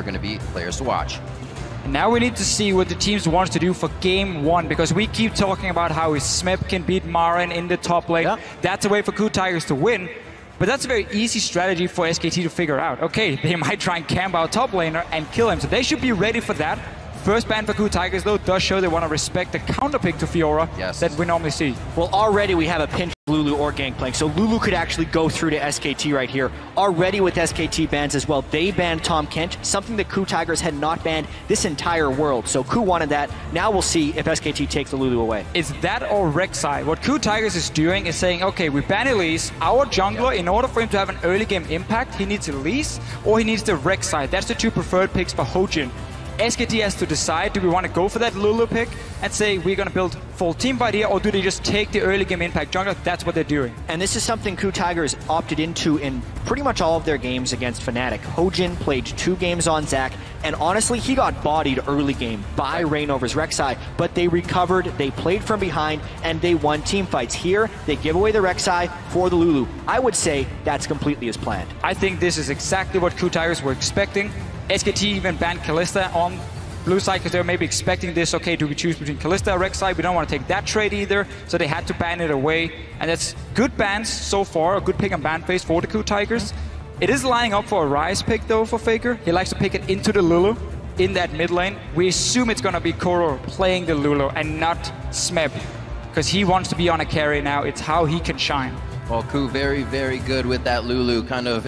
are going to be players to watch. And now we need to see what the teams want to do for game one, because we keep talking about how Smeb can beat Maren in the top lane. Yeah. That's a way for Tigers to win. But that's a very easy strategy for SKT to figure out. Okay, they might try and camp out top laner and kill him, so they should be ready for that. First ban for Tigers, though, does show they want to respect the counter pick to Fiora that we normally see. Well, already we have a pinch of Lulu or Gangplank, so Lulu could actually go through to SKT right here. Already with SKT bans as well, they banned Tahm Kench, something that Tigers had not banned this entire world. So wanted that. Now we'll see if SKT takes the Lulu away. Is that or Rek'Sai? What Tigers is doing is saying, okay, we ban Elise. Our jungler, in order for him to have an early game impact, he needs Elise or he needs the Rek'Sai. That's the two preferred picks for Hojin. SKT has to decide, do we want to go for that Lulu pick and say we're going to build full team fight here, or do they just take the early game impact jungler? That's what they're doing. And this is something Tigers opted into in pretty much all of their games against Fnatic. Hojin played 2 games on Zac, and honestly, he got bodied early game by Reignover's Rek'Sai, but they recovered, they played from behind, and they won team fights. Here, they give away the Rek'Sai for the Lulu. I would say that's completely as planned. I think this is exactly what Tigers were expecting. SKT even banned Kalista on blue side because they were maybe expecting this. Okay, do we choose between Kalista or Rek'Sai? We don't want to take that trade either, so they had to ban it away. And that's good bans so far, a good pick and ban phase for the Tigers. It is lining up for a Ryze pick though for Faker. He likes to pick it into the Lulu in that mid lane. We assume it's going to be Koro playing the Lulu and not Smeb, because he wants to be on a carry now. It's how he can shine. Well, Ku very, very good with that Lulu, kind of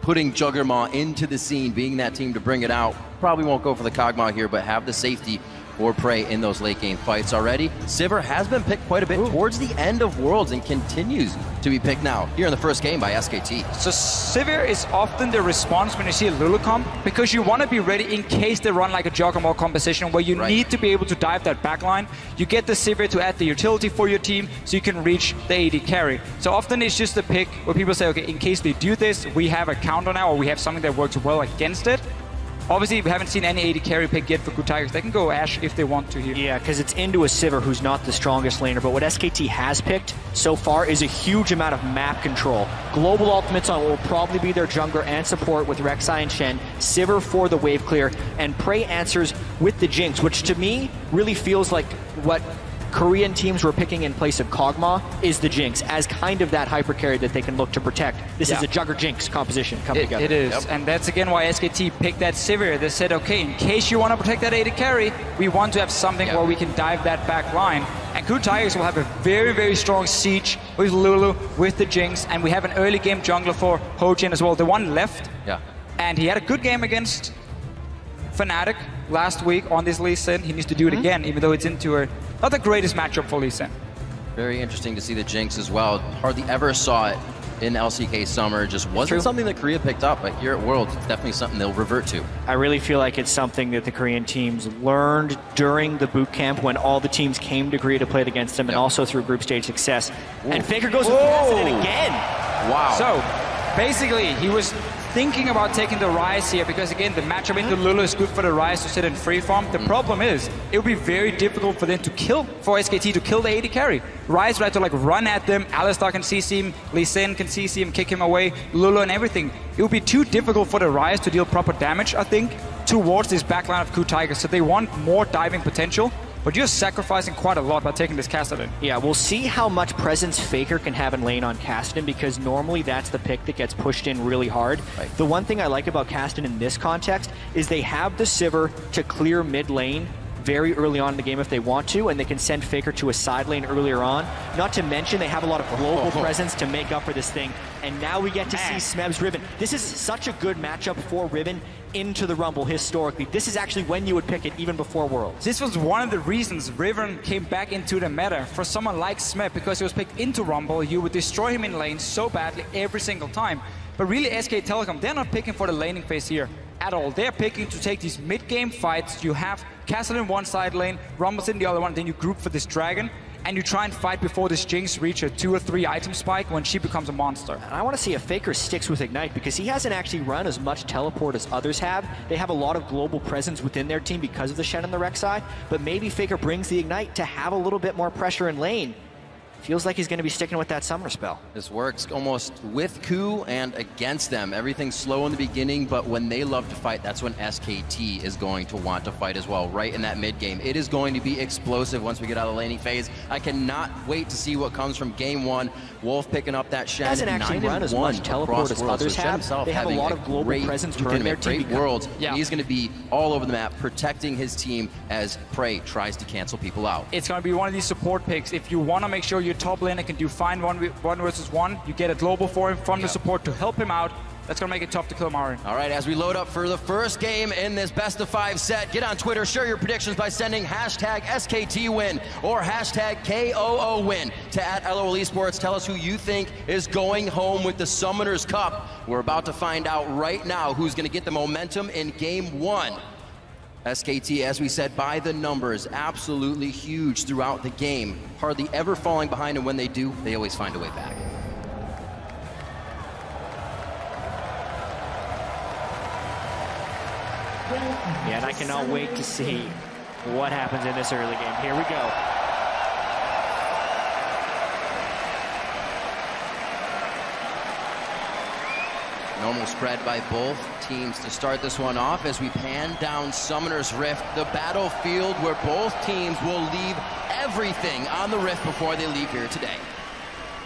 putting Juggernaut into the scene, being that team to bring it out. Probably won't go for the Kog'Maw here, but have the safety or prey in those late game fights already. Sivir has been picked quite a bit towards the end of Worlds and continues to be picked now here in the first game by SKT. So Sivir is often the response when you see a Lulu comp, because you want to be ready in case they run like a Juggernaut composition where you need to be able to dive that backline. You get the Sivir to add the utility for your team so you can reach the AD carry. So often it's just a pick where people say, okay, in case they do this, we have a counter now, or we have something that works well against it. Obviously, we haven't seen any AD carry pick yet for Tigers. They can go Ashe if they want to here. Yeah, because it's into a Sivir who's not the strongest laner, but what SKT has picked so far is a huge amount of map control. Global ultimates on will probably be their jungler and support with Rek'Sai and Shen, Sivir for the wave clear, and Prey answers with the Jinx, which to me really feels like what Korean teams were picking in place of Kog'Maw is the Jinx as kind of that hyper carry that they can look to protect. This is a Jugger Jinx composition coming together. It is, and that's again why SKT picked that Sivir. They said, okay, in case you want to protect that AD carry, we want to have something where we can dive that back line. And Tigers will have a very, very strong siege with Lulu, with the Jinx, and we have an early game jungler for Hojin as well. The one left, and he had a good game against Fnatic last week on this Lee Sin. He needs to do it again, even though it's into not the greatest matchup for Lee Sin. Very interesting to see the Jinx as well. Hardly ever saw it in LCK Summer. Just wasn't something that Korea picked up, but here at Worlds, it's definitely something they'll revert to. I really feel like it's something that the Korean teams learned during the boot camp when all the teams came to Korea to play against them, and also through group stage success. And Faker goes with Cassidy again. Wow. So basically, he was thinking about taking the Ryze here because, again, the matchup into Lulu is good for the Ryze to sit in free farm. The problem is, it would be very difficult for them to kill, for SKT to kill the AD carry. Ryze would have to like run at them, Alistar can CC him, Lee Sin can CC him, kick him away, Lulu and everything. It would be too difficult for the Ryze to deal proper damage, I think, towards this backline of Tigers. So they want more diving potential. But you're sacrificing quite a lot by taking this Kassadin. Yeah, we'll see how much presence Faker can have in lane on Kassadin, because normally that's the pick that gets pushed in really hard. Right. The one thing I like about Kassadin in this context is they have the Sivir to clear mid lane very early on in the game if they want to, and they can send Faker to a side lane earlier on. Not to mention they have a lot of global presence to make up for this thing. And now we get to see Smeb's Riven. This is such a good matchup for Riven into the Rumble historically. This is actually when you would pick it even before Worlds. This was one of the reasons Riven came back into the meta for someone like Smeb, because he was picked into Rumble. You would destroy him in lane so badly every single time. But really, SK Telecom, they're not picking for the laning phase here at all. They're picking to take these mid-game fights. You have Castle in one side lane, Rumbles in the other one, then you group for this Dragon, and you try and fight before this Jinx reach a 2 or 3 item spike when she becomes a monster. And I want to see if Faker sticks with Ignite, because he hasn't actually run as much teleport as others have. They have a lot of global presence within their team because of the Shen and the Rek'Sai, but maybe Faker brings the Ignite to have a little bit more pressure in lane. feels like he's going to be sticking with that summoner spell. This works almost with Ku and against them. Everything's slow in the beginning, but when they love to fight, that's when SKT is going to want to fight as well, right in that mid game. It is going to be explosive once we get out of the laning phase. I cannot wait to see what comes from game one. Wolf picking up that Shen. Doesn't actually run as much teleport as others have. They have a lot of global presence during their team. Great worlds. Yeah. He's going to be all over the map, protecting his team as Prey tries to cancel people out. It's going to be one of these support picks. If you want to make sure your top laner can do fine one versus one, you get a global for him from the support to help him out. That's going to make it tough to kill Marin. All right, as we load up for the first game in this best-of-5 set, get on Twitter, share your predictions by sending hashtag SKTWin or hashtag KOOWin to @LOL Esports. Tell us who you think is going home with the Summoners Cup. We're about to find out right now who's going to get the momentum in game one. SKT, as we said, by the numbers, absolutely huge throughout the game. Hardly ever falling behind, and when they do, they always find a way back. Yeah, and I cannot wait to see what happens in this early game. Here we go. Normal spread by both teams to start this one off as we pan down Summoner's Rift, the battlefield where both teams will leave everything on the Rift before they leave here today.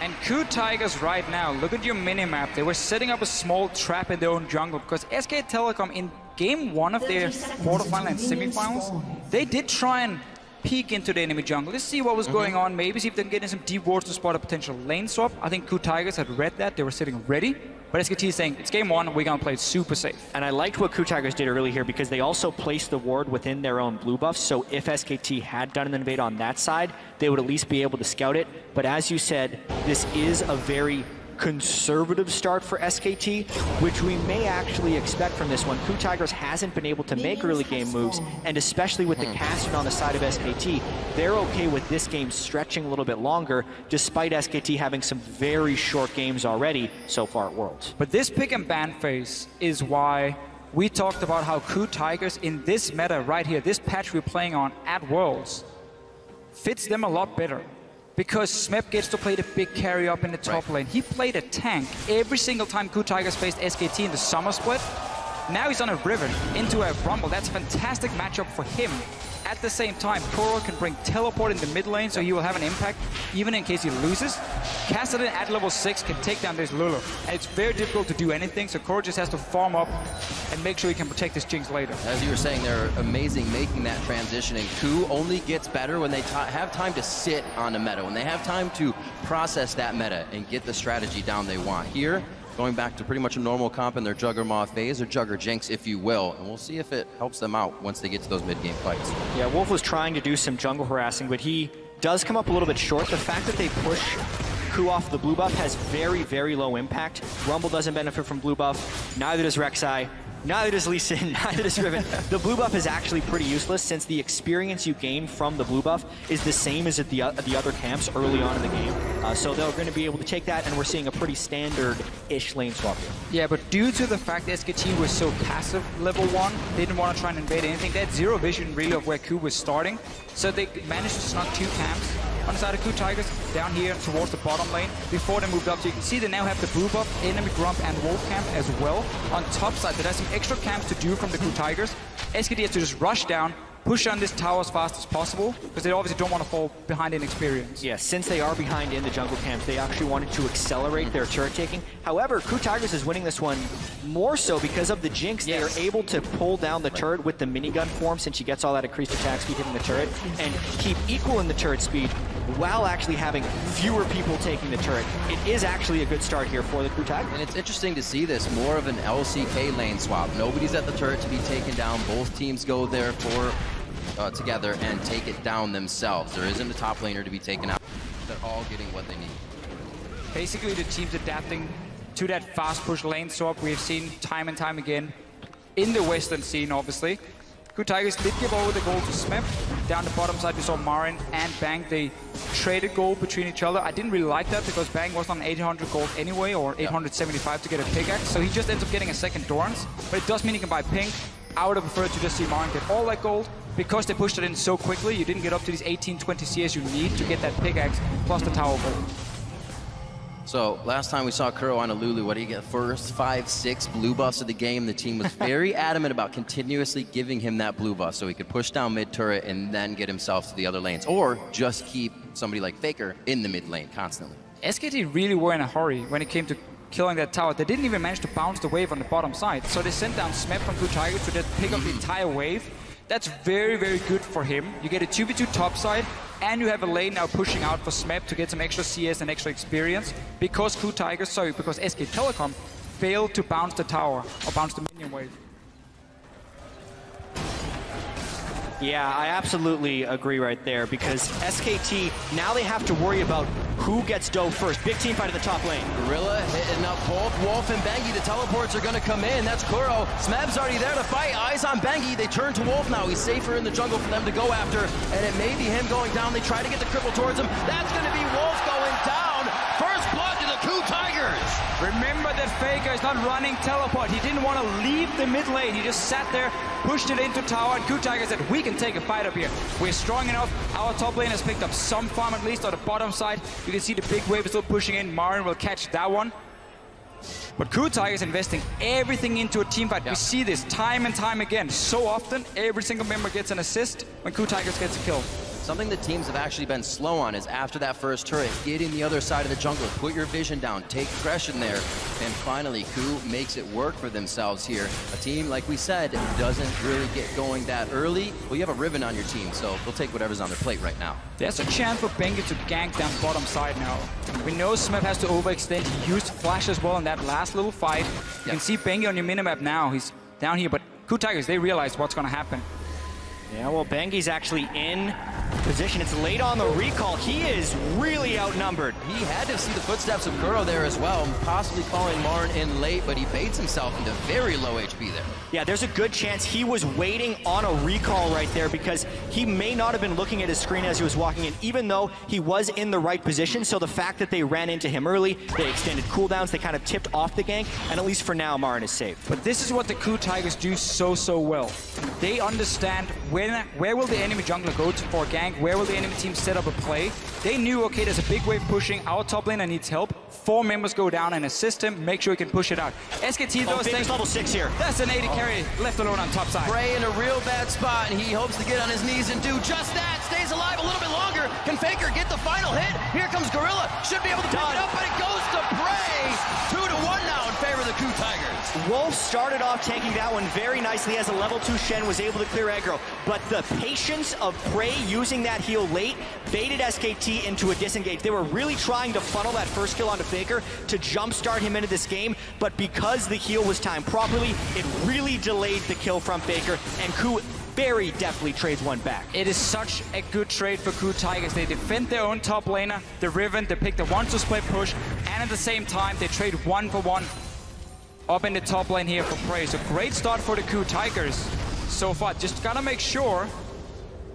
And Ku Tigers right now, look at your minimap. They were setting up a small trap in their own jungle because SK Telecom in game one of their quarterfinal and semifinals, they did try and peek into the enemy jungle. Let's see what was going on, maybe see if they can get in some deep wards to spot a potential lane swap. I think Ku Tigers had read that, they were sitting ready. But SKT is saying, it's game one, we're going to play it super safe. And I liked what Ku Tigers did early here because they also placed the ward within their own blue buff. So if SKT had done an invade on that side, they would at least be able to scout it. But as you said, this is a very conservative start for SKT, which we may actually expect from this one. Ku Tigers hasn't been able to make early game moves, and especially with the casting on the side of SKT, they're okay with this game stretching a little bit longer, despite SKT having some very short games already so far at Worlds. But this pick and ban phase is why we talked about how Ku Tigers in this meta right here, this patch we're playing on at Worlds, fits them a lot better. Because Smep gets to play the big carry up in the top lane. He played a tank every single time Ku Tigers faced SKT in the summer split. Now he's on a Riven into a Rumble. That's a fantastic matchup for him. At the same time, Koro can bring teleport in the mid lane, so he will have an impact even in case he loses. Kassadin at level 6 can take down this Lulu. And it's very difficult to do anything, so Koro just has to farm up and make sure he can protect his Jinx later. As you were saying, they're amazing making that transition, and Ku only gets better when they have time to sit on the meta, when they have time to process that meta and get the strategy down they want. Here, going back to pretty much a normal comp in their Juggermaw phase, or Jugger Jinx, if you will. And we'll see if it helps them out once they get to those mid-game fights. Yeah, Wolf was trying to do some jungle harassing, but he does come up a little bit short. The fact that they push Ku off the blue buff has very, very low impact. Rumble doesn't benefit from blue buff. Neither does Rek'Sai. Neither does Lee Sin, neither does Riven. The blue buff is actually pretty useless since the experience you gain from the blue buff is the same as at the other camps early on in the game. So they're going to be able to take that, and we're seeing a pretty standard-ish lane swap here. Yeah, but due to the fact that SKT was so passive level 1, they didn't want to try and invade anything. They had zero vision really of where Ku was starting. So they managed to snuck 2 camps on the side of Ku Tigers down here towards the bottom lane before they moved up. So you can see they now have the blue buff, enemy grump, and wolf camp as well. On top side, there are some extra camps to do from the Ku Tigers. SKT has to just rush down, push on this tower as fast as possible, because they obviously don't want to fall behind in experience. Yeah, since they are behind in the jungle camps, they actually wanted to accelerate their turret taking. However, Ku Tigers is winning this one more so because of the Jinx. They are able to pull down the turret with the minigun form, since she gets all that increased attack speed hitting the turret, and keep equal in the turret speed while actually having fewer people taking the turret. It is actually a good start here for the Ku Tigers. And it's interesting to see this, more of an LCK lane swap. Nobody's at the turret to be taken down. Both teams go there for together and take it down themselves. There isn't a top laner to be taken out. They're all getting what they need. Basically, the team's adapting to that fast push lane swap we've seen time and time again in the Western scene, obviously. Ku Tigers did give over the gold to Smep. Down the bottom side, we saw Marin and Bang. They traded gold between each other. I didn't really like that because Bang was on 800 gold anyway, or 875 to get a pickaxe. So he just ends up getting a second Dorans. But it does mean he can buy pink. I would have preferred to just see Marin get all that gold, because they pushed it in so quickly, you didn't get up to these 18-20 CS you need to get that pickaxe plus the tower gold. So last time we saw Kuro on a Lulu, what did he get? First 5, 6 blue buffs of the game. The team was very adamant about continuously giving him that blue buff so he could push down mid turret and then get himself to the other lanes, or just keep somebody like Faker in the mid lane constantly. SKT really were in a hurry when it came to killing that tower. They didn't even manage to bounce the wave on the bottom side, so they sent down Smep from Blue Tiger to just pick up the entire wave. That's very, very good for him. You get a 2v2 top side, and you have a lane now pushing out for Smep to get some extra CS and extra experience because because SK Telecom failed to bounce the tower or bounce the minion wave. Yeah, I absolutely agree right there, because SKT, now they have to worry about who gets dove first. Big team fight in the top lane. Gorilla hitting up both Wolf and Bengi. The teleports are going to come in. That's Kuro. Smeb's already there to fight. Eyes on Bengi. They turn to Wolf now. He's safer in the jungle for them to go after, and it may be him going down. They try to get the cripple towards him. That's going to be Wolf going down. First blood to the Coup Tigers. Remember that Faker is not running teleport. He didn't want to leave the mid lane. He just sat there, pushed it into tower, and Coup Tiger said, we can take a fight up here. We're strong enough. Our top lane has picked up some farm, at least on the bottom side. You can see the big wave is still pushing in. Marin will catch that one. But Coup Tiger is investing everything into a team fight. Yeah. We see this time and time again. So often, every single member gets an assist when Coup Tigers gets a kill. Something the teams have actually been slow on is after that first turret, get in the other side of the jungle, put your vision down, take aggression there, and finally Coup makes it work for themselves here. A team, like we said, doesn't really get going that early. Well, you have a Riven on your team, so they'll take whatever's on their plate right now. There's a chance for Bengi to gank down bottom side now. We know Smep has to overextend. He used Flash as well in that last little fight. You can see Bengi on your minimap now. He's down here, but Coup Tigers, they realize what's going to happen. Yeah, well, Bengi's actually in position. It's late on the recall. He is really outnumbered. He had to see the footsteps of Kuro there as well, possibly calling Marin in late, but he baits himself into very low HP there. Yeah, there's a good chance he was waiting on a recall right there, because he may not have been looking at his screen as he was walking in, even though he was in the right position. So the fact that they ran into him early, they extended cooldowns, they kind of tipped off the gank, and at least for now, Marin is safe. But this is what the Coup Tigers do so well. They understand where will the enemy jungler go for a gank, where will the enemy team set up a play. They knew, okay, there's a big wave pushing, our top laner needs help. 4 members go down and assist him, make sure he can push it out. SKT though is level 6 here. That's an 80 carry left alone on top side. Bray in a real bad spot, and he hopes to get on his knees and do just that. Stays alive a little bit longer. Can Faker get the final hit? Here comes Gorilla. Should be able to pick it up, but it goes to Bray. 2-1 now in favor of the Coup Tigers. Wolf started off tanking that one very nicely as a level 2 Shen was able to clear aggro, but the patience of Prey using that heal late baited SKT into a disengage. They were really trying to funnel that first kill onto Faker to jumpstart him into this game, but because the heal was timed properly, it really delayed the kill from Faker, and Coup very deftly trades one back. It is such a good trade for Coup Tigers. They defend their own top laner, the Riven, they pick the 1-2 split push, and at the same time, they trade 1-for-1 up in the top lane here for Prey. So great start for the Coup Tigers so far. Just gotta make sure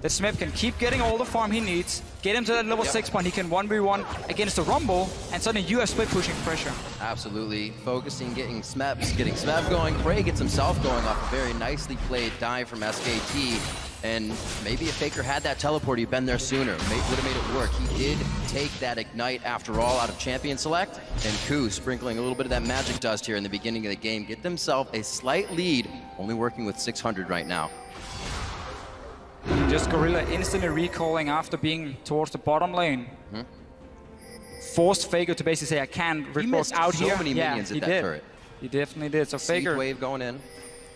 that Smep can keep getting all the farm he needs, get him to that level 6 point. He can 1v1 against the Rumble, and suddenly you have split pushing pressure. Absolutely. Focusing, getting Smep going. Prey gets himself going off a very nicely played dive from SKT. And maybe if Faker had that teleport, he'd been there sooner. Would have made it work. He did take that Ignite after all out of Champion Select. And Coup sprinkling a little bit of that magic dust here in the beginning of the game. Get themselves a slight lead, only working with 600 right now. Just Gorilla instantly recalling after being towards the bottom lane. Forced Faker to basically say, I can't Rickroll out here. So many minions at that turret. He definitely did. So Faker wave going in.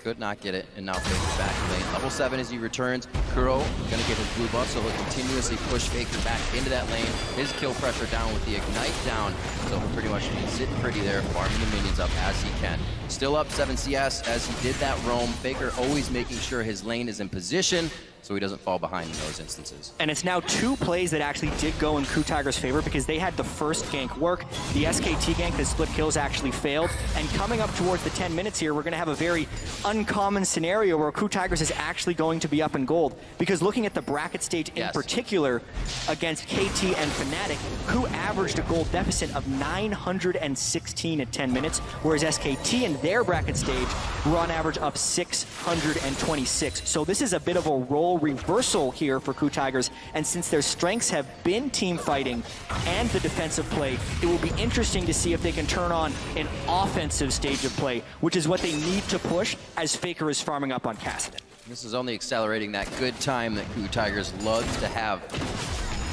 Could not get it, and now Faker's back in lane. Level 7 as he returns. Kuro gonna get his blue buff, so he'll continuously push Faker back into that lane. His kill pressure down with the Ignite down, so he'll pretty much be sitting pretty there, farming the minions up as he can. Still up 7 CS as he did that roam. Faker always making sure his lane is in position, so he doesn't fall behind in those instances. And it's now 2 plays that actually did go in Coup Tiger's favor, because they had the first gank work. The SKT gank, the split kills, actually failed. And coming up towards the 10 minutes here, we're going to have a very uncommon scenario where Crew Tigers is actually going to be up in gold. Because looking at the bracket stage in particular against KT and Fnatic, Crew averaged a gold deficit of 916 at 10 minutes, whereas SKT in their bracket stage were on average up 626. So this is a bit of a role reversal here for Crew Tigers, and since their strengths have been team fighting and the defensive play, it will be interesting to see if they can turn on an offensive stage of play, which is what they need to push as Faker is farming up on Kassadin. This is only accelerating that good time that Crew Tigers loves to have.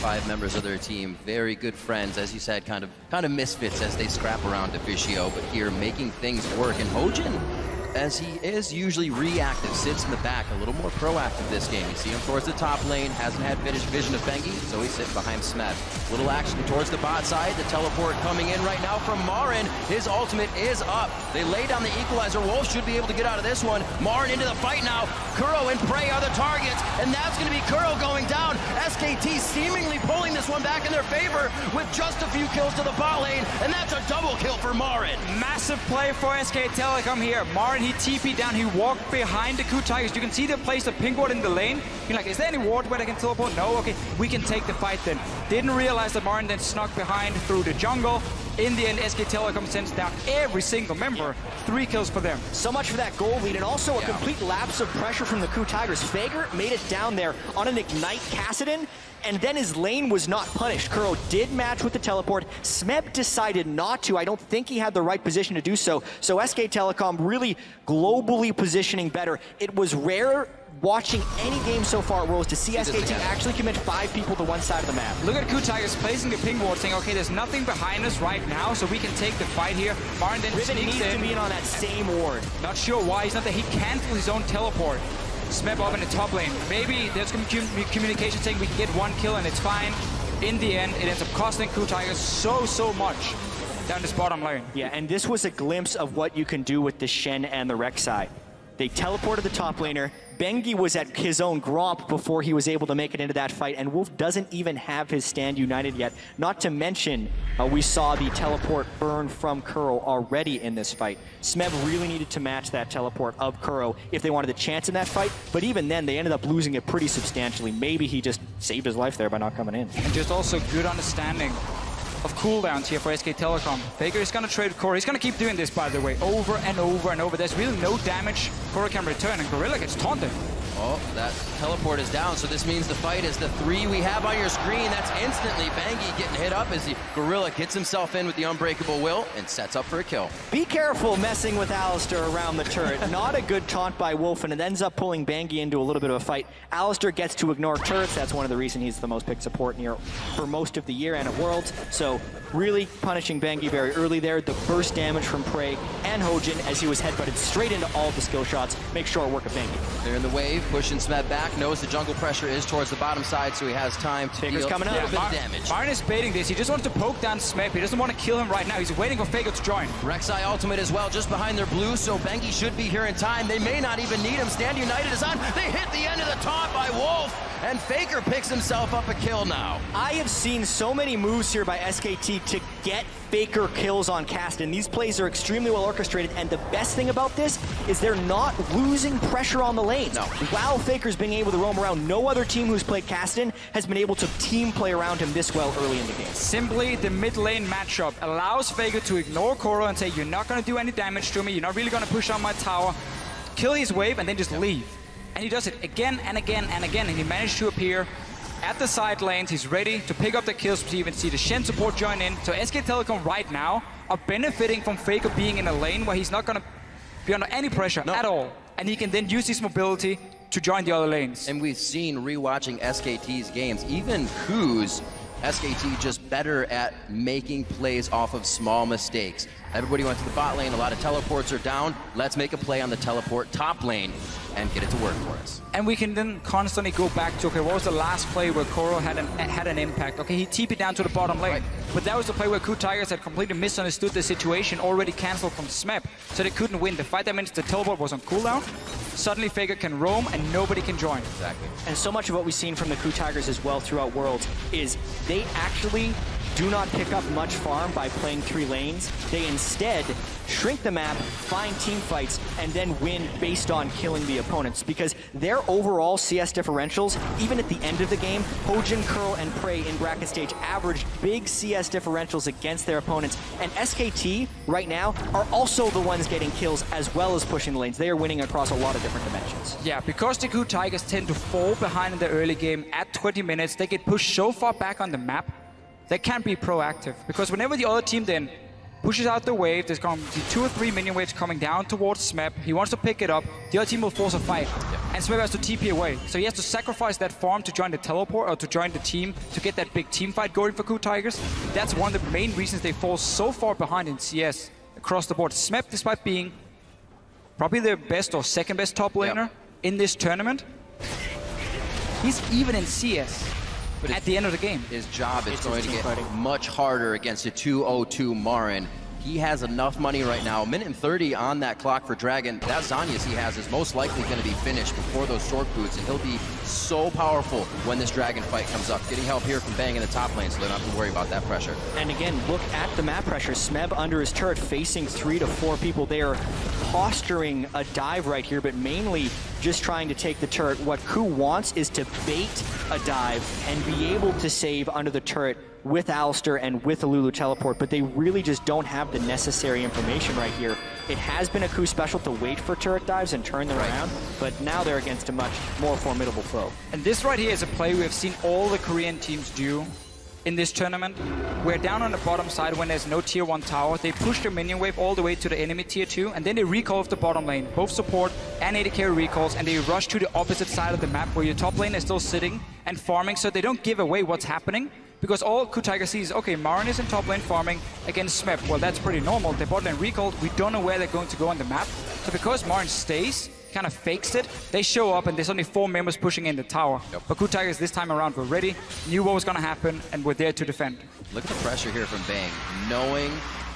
5 members of their team, very good friends, as you said, kind of misfits as they scrap around Officio, but here making things work. And Hojin, as he is usually reactive, sits in the back, a little more proactive this game. You see him towards the top lane, hasn't had vision of Bengi, so he's sitting behind Smeb. Little action towards the bot side, the teleport coming in right now from Marin. His ultimate is up. They lay down the equalizer. Wolf should be able to get out of this one. Marin into the fight now. Kuro and Prey are the targets, and that's going to be Kuro going down. SKT seemingly pulling this one back in their favor with just a few kills to the bot lane, and that's a double kill for Marin. Massive play for SK Telecom here. Marin, he TP'd down, he walked behind the Crew Tigers. You can see they placed a pink ward in the lane. You're like, is there any ward where they can teleport? No, okay, we can take the fight then. Didn't realize that Marin then snuck behind through the jungle. In the end, SK Telecom sends down every single member. 3 kills for them. So much for that goal lead, and also a complete lapse of pressure from the Crew Tigers. Faker made it down there on an Ignite Kassadin, and then his lane was not punished. Kuro did match with the teleport. Smeb decided not to. I don't think he had the right position to do so. So SK Telecom really globally positioning better. It was rare watching any game so far at Worlds to see SKT actually commit 5 people to one side of the map. Look at Crew Tigers placing the ping ward, saying, okay, there's nothing behind us right now, so we can take the fight here. Marin then Riven sneaks needs in. to be in on that same ward. Not sure why. He's not there. He canceled his own teleport. Smeb up in the top lane. Maybe there's communication saying we can get 1 kill and it's fine. In the end, it ends up costing Crew Tigers so much down this bottom lane. Yeah, and this was a glimpse of what you can do with the Shen and the Rek'Sai. They teleported the top laner. Bengi was at his own Gromp before he was able to make it into that fight, and Wolf doesn't even have his stand united yet. Not to mention, we saw the teleport burn from Kuro already in this fight. Smeb really needed to match that teleport of Kuro if they wanted a chance in that fight, but even then, they ended up losing it pretty substantially. Maybe he just saved his life there by not coming in. And just also good understanding of cooldowns here for SK Telecom. Faker is going to trade Kuro. He's going to keep doing this, by the way, over and over and over. There's really no damage. Kuro can return, and Gorilla gets taunted. Oh, that teleport is down, so this means the fight is the 3 we have on your screen. That's instantly Bengi getting hit up as the Gorilla gets himself in with the Unbreakable Will and sets up for a kill. Be careful messing with Alistar around the turret. Not a good taunt by Wolf, and it ends up pulling Bengi into a little bit of a fight. Alistar gets to ignore turrets. That's one of the reasons he's the most picked support here for most of the year and at Worlds. So really punishing Bengi very early there. The burst damage from Prey and Hojin as he was headbutted straight into all the skill shots. Make short work of Bengi. They're in the wave, pushing Smeb back, knows the jungle pressure is towards the bottom side, so he has time to Faker's deal coming a up. little bit of damage. Marin is baiting this. He just wants to poke down Smeb. He doesn't want to kill him right now. He's waiting for Faker to join. Rek'Sai ultimate as well, just behind their blue, so Bengi should be here in time. They may not even need him. Stand United is on. They hit the end of the taunt by Wolf, and Faker picks himself up a kill now. I have seen so many moves here by SKT to get Faker kills on Kassadin. These plays are extremely well orchestrated, and the best thing about this is they're not losing pressure on the lanes. No. While Faker's being able to roam around, no other team who's played Kassadin has been able to team play around him this well early in the game. Simply, the mid lane matchup allows Faker to ignore Kuro and say, you're not going to do any damage to me, you're not really going to push on my tower, kill his wave, and then just leave. And he does it again and again and again, and he managed to appear at the side lanes. He's ready to pick up the kills. We even see the Shen support join in. So SK Telecom right now are benefiting from Faker being in a lane where he's not going to be under any pressure at all. And he can then use his mobility to join the other lanes. And we've seen, rewatching SKT's games, even Koo's SKT just better at making plays off of small mistakes. Everybody went to the bot lane, a lot of teleports are down. Let's make a play on the teleport top lane and get it to work for us. And we can then constantly go back to, okay, what was the last play where Kuro had an impact? Okay, he TP'd down to the bottom lane. Right. But that was the play where Crew Tigers had completely misunderstood the situation, already cancelled from Smeb, so they couldn't win. The fight that means the teleport was on cooldown. Suddenly Faker can roam and nobody can join. Exactly. And so much of what we've seen from the Crew Tigers as well throughout Worlds is they actually do not pick up much farm by playing 3 lanes. They instead shrink the map, find team fights, and then win based on killing the opponents. Because their overall CS differentials, even at the end of the game, Hojin, Curl, and Prey in bracket stage averaged big CS differentials against their opponents. And SKT, right now, are also the ones getting kills as well as pushing the lanes. They are winning across a lot of different dimensions. Yeah, because the Ku Tigers tend to fall behind in the early game at 20 minutes, they get pushed so far back on the map, they can't be proactive. Because whenever the other team then pushes out the wave, there's going to be 2 or 3 minion waves coming down towards Smeb. He wants to pick it up. The other team will force a fight. And Smeb has to TP away. So he has to sacrifice that farm to join the teleport or to join the team to get that big team fight going for Ku Tigers. That's one of the main reasons they fall so far behind in CS across the board. Smeb, despite being probably the best or second best top laner in this tournament, he's even in CS. But at the end of the game, his job is going to get much harder against a 2-0-2 Marin. He has enough money right now. 1:30 on that clock for Dragon. That Zhonya's he has is most likely going to be finished before those sword boots, and he'll be so powerful when this Dragon fight comes up. Getting help here from Bang in the top lane, so they don't have to worry about that pressure. And again, look at the map pressure. Smeb under his turret facing 3 to 4 people. They are posturing a dive right here, but mainly just trying to take the turret. What Ku wants is to bait a dive and be able to save under the turret with Alistar and with the Lulu teleport, but they really just don't have the necessary information right here. It has been a Ku special to wait for turret dives and turn them around, but now they're against a much more formidable foe. And this right here is a play we have seen all the Korean teams do in this tournament. We're down on the bottom side when there's no tier 1 tower. They push their minion wave all the way to the enemy tier 2, and then they recall off the bottom lane. Both support and AD carry recalls, and they rush to the opposite side of the map where your top lane is still sitting and farming, so they don't give away what's happening. Because all Ku Tiger sees, okay, Marin is in top lane farming against Smeb. Well, that's pretty normal. They bot lane recalled. We don't know where they're going to go on the map. So because Marin stays, kind of fakes it, they show up and there's only 4 members pushing in the tower. But Ku Tigers this time around were ready, knew what was going to happen, and were there to defend. Look at the pressure here from Bang. Knowing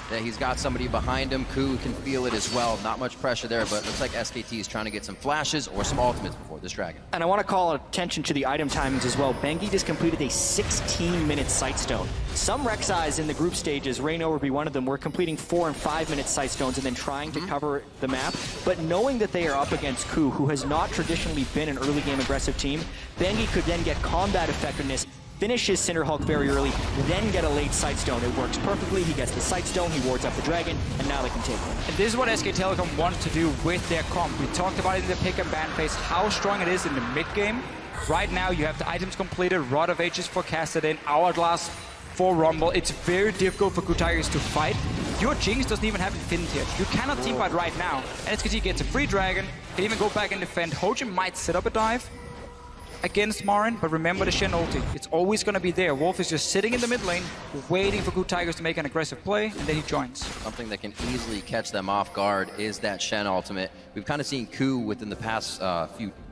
that he's got somebody behind him, Ku can feel it as well. Not much pressure there, but it looks like SKT is trying to get some flashes or some ultimates before this Dragon. And I want to call attention to the item timings as well. Bengi just completed a 16-minute Sightstone. Some Rek'Sais in the group stages, Reignover would be one of them, were completing 4- and 5-minute Sightstones and then trying to cover the map. But knowing that they are up against Ku, who has not traditionally been an early game aggressive team, Bengi could then get combat effectiveness, finish his Cinder Hulk very early, then get a late Sightstone. It works perfectly. He gets the Sightstone, he wards up the Dragon, and now they can take him. And this is what SK Telecom wants to do with their comp. We talked about it in the pick and ban phase, how strong it is in the mid game. Right now, you have the items completed, Rod of Ages forecasted in, Hourglass for Rumble. It's very difficult for Ku Tigers to fight. Your Jinx doesn't even have Infinity Edge. You cannot teamfight right now. And SKT gets a free Dragon, can even go back and defend. Hojin might set up a dive against Marin, but remember the Shen ulti. It's always going to be there. Wolf is just sitting in the mid lane, waiting for Ku Tigers to make an aggressive play, and then he joins. Something that can easily catch them off guard is that Shen ultimate. We've kind of seen Ku within the past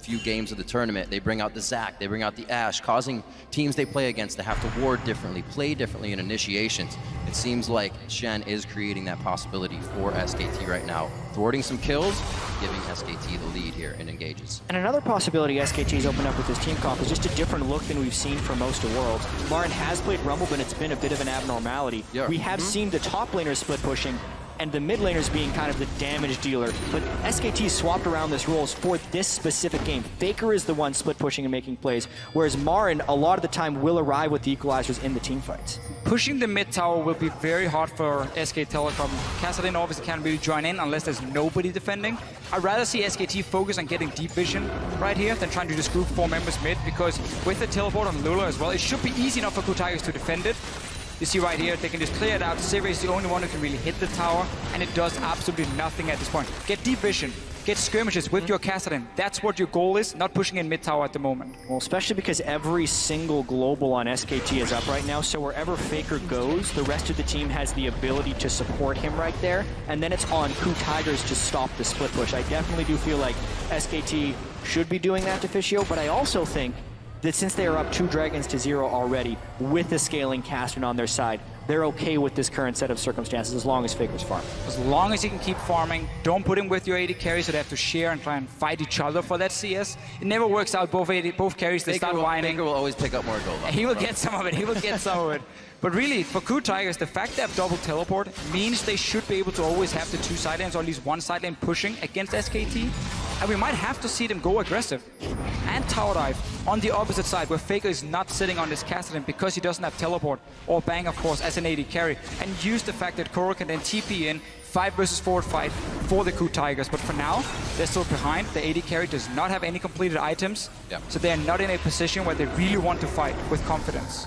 few games of the tournament. They bring out the Zac, they bring out the Ashe, causing teams they play against to have to ward differently, play differently in initiations. It seems like Shen is creating that possibility for SKT right now. Thwarting some kills, giving SKT the lead here in engages. And another possibility SKT's opened up with this team comp is just a different look than we've seen for most of Worlds. Marin has played Rumble, but it's been a bit of an abnormality. Yeah. We have seen the top laners split pushing, and the mid laners being kind of the damage dealer. But SKT swapped around this roles for this specific game. Faker is the one split pushing and making plays, whereas Marin, a lot of the time, will arrive with the equalizers in the team fights. Pushing the mid tower will be very hard for SK Telecom. Kassadin obviously can't really join in unless there's nobody defending. I'd rather see SKT focus on getting deep vision right here than trying to just group 4 members mid, because with the teleport on Lula as well, it should be easy enough for Ku Tigers to defend it. You see right here, they can just clear it out. Sivir is the only one who can really hit the tower, and it does absolutely nothing at this point. Get deep vision, get skirmishes with your Kassadin. That's what your goal is, not pushing in mid tower at the moment. Well, especially because every single global on SKT is up right now, so wherever Faker goes, the rest of the team has the ability to support him right there, and then it's on Ku Tigers to stop the split push. I definitely do feel like SKT should be doing that to Fischio, but I also think that since they are up 2 dragons to 0 already, with the scaling Kassadin on their side, they're okay with this current set of circumstances as long as Faker's farming. As long as you can keep farming, don't put him with your AD carry so they have to share and try and fight each other for that CS. It never works out. Both carries, they start whining. Faker will always pick up more gold. He will get some of it. He will get some of it. But really, for Coup Tigers, the fact they have double teleport means they should be able to always have the 2 side lanes, or at least 1 side lane pushing against SKT. And we might have to see them go aggressive and tower dive on the opposite side, where Faker is not sitting on this Cassidy because he doesn't have teleport, or Bang, of course, as an AD carry, and use the fact that Koro can then TP in 5 versus 4 fight for the Coup Tigers. But for now, they're still behind. The AD carry does not have any completed items, so they're not in a position where they really want to fight with confidence.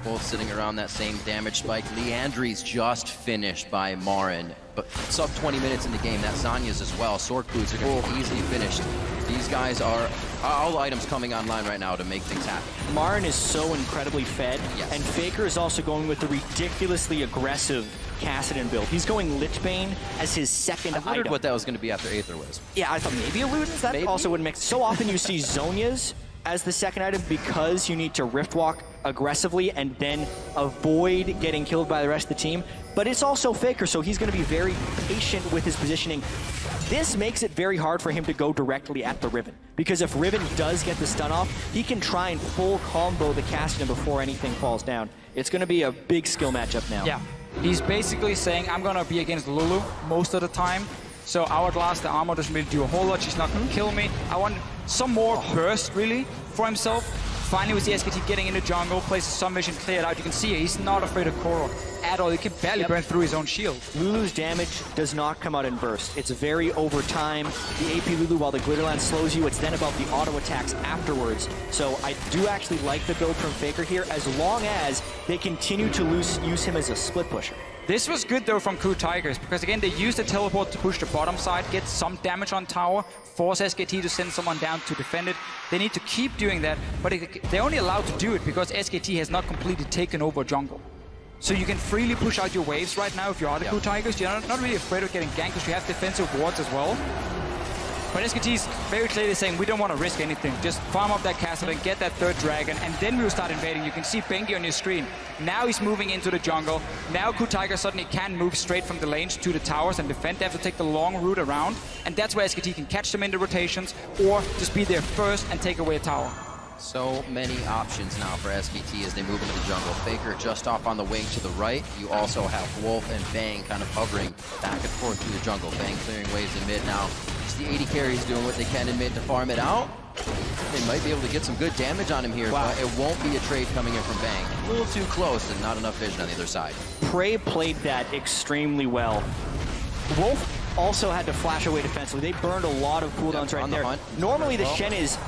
Both sitting around that same damage spike. Leandri's just finished by Marin, but sub 20 minutes in the game. That Zanya's as well. Sword boots are going to be easily finished. These guys are all items coming online right now to make things happen. Marin is so incredibly fed, and Faker is also going with the ridiculously aggressive Kassadin build. He's going Lichbane as his second item. I wondered what that was going to be after Aether Wisp. Yeah, I thought maybe a Ludens. That also would mix. So often you see Zhonya's as the second item because you need to Rift Walk aggressively and then avoid getting killed by the rest of the team. But it's also Faker, so he's going to be very patient with his positioning. This makes it very hard for him to go directly at the Riven, because if Riven does get the stun off, he can try and full combo the Kassadin before anything falls down. It's going to be a big skill matchup now. Yeah, he's basically saying, I'm going to be against Lulu most of the time. So Hourglass, the armor doesn't really do a whole lot. She's not going to kill me. I want some more burst, really, for himself. Finally, with the SKT getting into jungle, places some vision cleared out. You can see he's not afraid of Koro at all. He can barely burn through his own shield. Lulu's damage does not come out in burst. It's very over time. The AP Lulu, while the Glitterland slows you, it's then about the auto attacks afterwards. So I do actually like the build from Faker here, as long as they continue to use him as a split pusher. This was good though from Coup Tigers, because again they used the teleport to push the bottom side, get some damage on tower, force SKT to send someone down to defend it. They need to keep doing that, but they're only allowed to do it because SKT has not completely taken over jungle. So you can freely push out your waves right now if you are the Coup Tigers. You're not really afraid of getting ganked because you have defensive wards as well. But SKT is very clearly saying we don't want to risk anything. Just farm up that castle and get that third dragon, and then we'll start invading. You can see Bengi on your screen. Now he's moving into the jungle. Now Coup Tiger suddenly can move straight from the lanes to the towers and defend. They have to take the long route around, and that's where SKT can catch them in the rotations or just be there first and take away a tower. So many options now for SKT as they move into the jungle. Faker just off on the wing to the right. You also have Wolf and Bang kind of hovering back and forth through the jungle. Bang clearing waves in mid now. Just the AD carries doing what they can in mid to farm it out. They might be able to get some good damage on him here, but it won't be a trade coming in from Bang. A little too close and not enough vision on the other side. Prey played that extremely well. Wolf also had to flash away defensively. They burned a lot of cooldowns right there. Normally the Shen is